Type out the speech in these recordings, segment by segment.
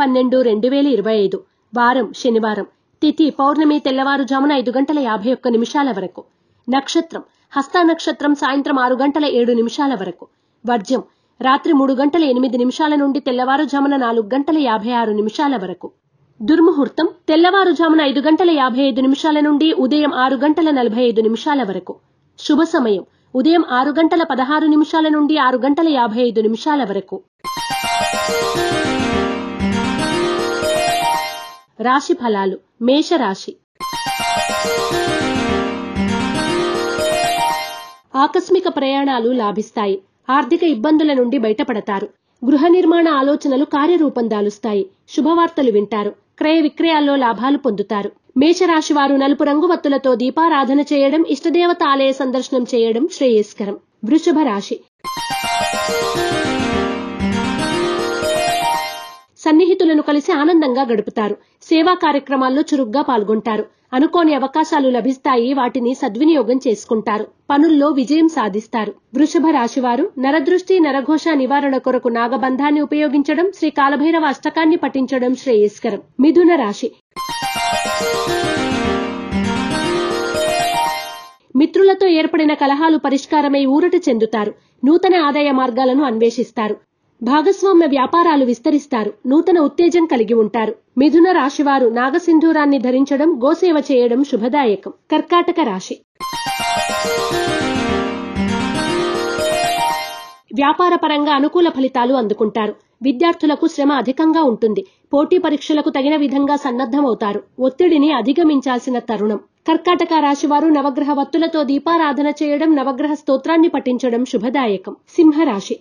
12/12/2025 వారం శనివారం. తిథి పౌర్ణమి తెల్లవారుజామున 5:51 వరకు. నక్షత్రం హస్త నక్షత్రం సాయంత్రం 6:07 వరకు. వర్జ్యం రాత్రి 3:08 నుండి తెల్లవారుజామున 4:56 వరకు. దుర్ముహూర్తం తెల్లవారుజామున 5:55 నుండి ఉదయం 6:45 వరకు. శుభ సమయం ఉదయం 6:16 నుండి 6:55 వరకు. రాశి ఫలాలు. మేషరాశి. ఆకస్మిక ప్రయాణాలు లాభిస్తాయి. ఆర్థిక ఇబ్బందుల నుండి బయటపడతారు. గృహ నిర్మాణ ఆలోచనలు కార్యరూపం దాలుస్తాయి. శుభవార్తలు వింటారు. క్రయ విక్రయాల్లో లాభాలు పొందుతారు. మేషరాశి వారు నలుపు రంగు వత్తులతో దీపారాధన చేయడం, ఇష్టదేవత ఆలయ సందర్శనం చేయడం శ్రేయస్కరం. వృషభ రాశి. సన్నిహితులను కలిసి ఆనందంగా గడుపుతారు. సేవా కార్యక్రమాల్లో చురుగ్గా పాల్గొంటారు. అనుకోని అవకాశాలు లభిస్తాయి. వాటిని సద్వినియోగం చేసుకుంటారు. పనుల్లో విజయం సాధిస్తారు. వృషభ రాశి వారు నరదృష్టి నరఘోష నివారణ కొరకు నాగబంధాన్ని ఉపయోగించడం, శ్రీ కాలభైరవ అష్టకాన్ని పఠించడం శ్రేయస్కరం. మిథున రాశి. మిత్రులతో ఏర్పడిన కలహాలు పరిష్కారమై ఊరట చెందుతారు. నూతన ఆదాయ మార్గాలను అన్వేషిస్తారు. భాగస్వామ్య వ్యాపారాలు విస్తరిస్తారు. నూతన ఉత్తేజం కలిగి ఉంటారు. మిథున రాశివారు నాగసింధూరాన్ని ధరించడం, గోసేవ చేయడం శుభదాయకం. కర్కాటక రాశి. వ్యాపార పరంగా అనుకూల ఫలితాలు అందుకుంటారు. విద్యార్థులకు శ్రమ అధికంగా ఉంటుంది. పోటీ పరీక్షలకు తగిన విధంగా సన్నద్ధమవుతారు. ఒత్తిడిని అధిగమించాల్సిన తరుణం. కర్కాటక రాశివారు నవగ్రహ వత్తులతో దీపారాధన చేయడం, నవగ్రహ స్తోత్రాన్ని పఠించడం శుభదాయకం. సింహరాశి.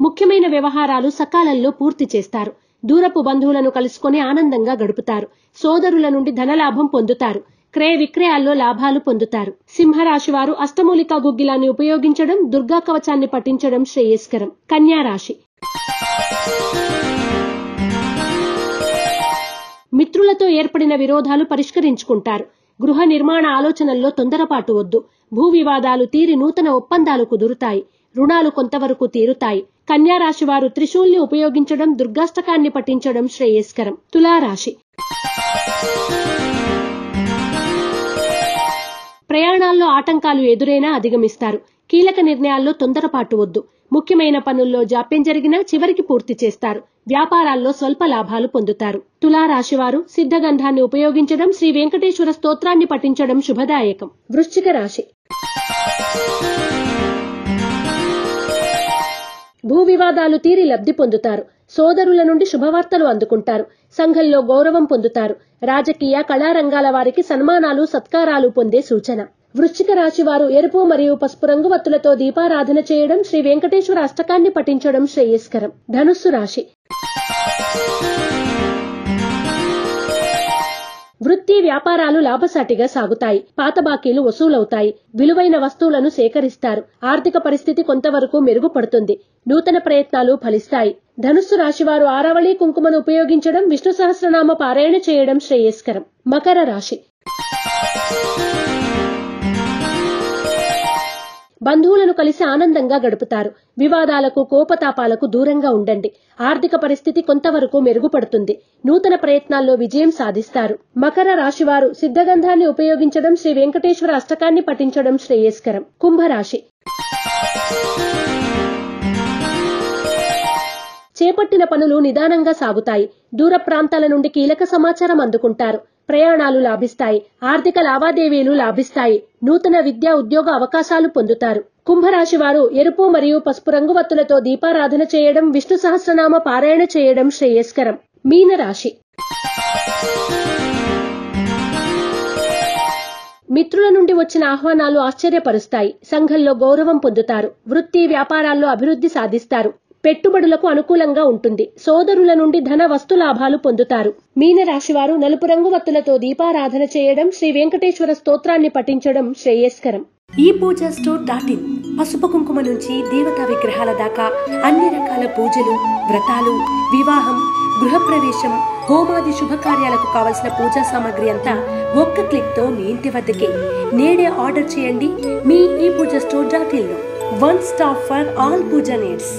ముఖ్యమైన వ్యవహారాలు సకాలంలో పూర్తి చేస్తారు. దూరపు బంధువులను కలుసుకొని ఆనందంగా గడుపుతారు. సోదరుల నుండి ధనలాభం పొందుతారు. క్రయ విక్రయాల్లో లాభాలు పొందుతారు. సింహరాశి వారు అష్టమూలికా గుగ్గిలాన్ని ఉపయోగించడం, దుర్గా కవచాన్ని పఠించడం శ్రేయస్కరం. కన్యా రాశి. మిత్రులతో ఏర్పడిన విరోధాలు పరిష్కరించుకుంటారు. గృహ నిర్మాణ ఆలోచనల్లో తొందరపాటు వద్దు. భూ వివాదాలు తీరి నూతన ఒప్పందాలు కుదురుతాయి. రుణాలు కొంతవరకు తీరుతాయి. కన్యా రాశి వారు త్రిశూల్ని ఉపయోగించడం, దుర్గాష్టకాన్ని పఠించడం శ్రేయస్కరం. తులారాశి. ప్రయాణాల్లో ఆటంకాలు ఎదురైనా అధిగమిస్తారు. కీలక నిర్ణయాల్లో తొందరపాటు వద్దు. ముఖ్యమైన పనుల్లో జాప్యం జరిగినా చివరికి పూర్తి చేస్తారు. వ్యాపారాల్లో స్వల్ప లాభాలు పొందుతారు. తులారాశివారు సిద్ధగంధాన్ని ఉపయోగించడం, శ్రీ వెంకటేశ్వర స్తోత్రాన్ని పఠించడం శుభదాయకం. వృశ్చిక రాశి. భూ వివాదాలు తీరి లబ్ధి పొందుతారు. సోదరుల నుండి శుభవార్తలు అందుకుంటారు. సంఘంలో గౌరవం పొందుతారు. రాజకీయ కళారంగాల వారికి సన్మానాలు సత్కారాలు పొందే సూచన. వృశ్చిక రాశి వారు ఎరుపు మరియు పసుపు రంగు వత్తులతో దీపారాధన చేయడం, శ్రీ వెంకటేశ్వర అష్టకాన్ని పఠించడం శ్రేయస్కరం. ధనుస్సు రాశి. వృత్తి వ్యాపారాలు లాభసాటిగా సాగుతాయి. పాత బాకీలు వసూలవుతాయి. విలువైన వస్తువులను సేకరిస్తారు. ఆర్థిక పరిస్థితి కొంతవరకు మెరుగుపడుతుంది. నూతన ప్రయత్నాలు ఫలిస్తాయి. ధనుస్సు రాశివారు ఆరవళి కుంకుమను ఉపయోగించడం, విష్ణు సహస్రనామ పారాయణ చేయడం శ్రేయస్కరం. మకర రాశి. బంధువులను కలిసి ఆనందంగా గడుపుతారు. వివాదాలకు కోపతాపాలకు దూరంగా ఉండండి. ఆర్థిక పరిస్థితి కొంతవరకు మెరుగుపడుతుంది. నూతన ప్రయత్నాల్లో విజయం సాధిస్తారు. మకర రాశివారు సిద్ధగంధాన్ని ఉపయోగించడం, శ్రీ వెంకటేశ్వర అష్టకాన్ని పఠించడం శ్రేయస్కరం. కుంభరాశి. చేపట్టిన పనులు నిదానంగా సాగుతాయి. దూర ప్రాంతాల నుండి కీలక సమాచారం అందుకుంటారు. ప్రయాణాలు లాభిస్తాయి. ఆర్థిక లావాదేవీలు లాభిస్తాయి. నూతన విద్యా ఉద్యోగ అవకాశాలు పొందుతారు. కుంభరాశి వారు ఎరుపు మరియు పసుపు రంగు వత్తులతో దీపారాధన చేయడం, విష్ణు సహస్రనామ పారాయణ చేయడం శ్రేయస్కరం. మీనరాశి. మిత్రుల నుండి వచ్చిన ఆహ్వానాలు ఆశ్చర్యపరుస్తాయి. సంఘంలో గౌరవం పొందుతారు. వృత్తి వ్యాపారాల్లో అభివృద్ధి సాధిస్తారు. పెట్టుబడులకు అనుకూలంగా ఉంటుంది. సోదరుల నుండి ధన వస్తు లాభాలు పొందుతారు. మీనరాశివారు నలుపు రంగు వత్తులతో దీపారాధన చేయడం, శ్రీ వెంకటేశ్వర స్తోత్రాన్ని పఠించడం శ్రేయస్కరం. ఈ పూజా స్టోర్.in పసుపు కుంకుమ నుంచి దేవతా విగ్రహాల దాకా అన్ని రకాల పూజలు, వ్రతాలు, వివాహం, గృహప్రవేశం, హోమాది శుభకార్యాలకు కావలసిన పూజా సామాగ్రి అంతా ఒక్క క్లిక్ తో మీ ఇంటి వద్దకే. నేడే ఆర్డర్ చేయండి మీ ఈ పూజా స్టోర్.in లో. One stop for all puja needs.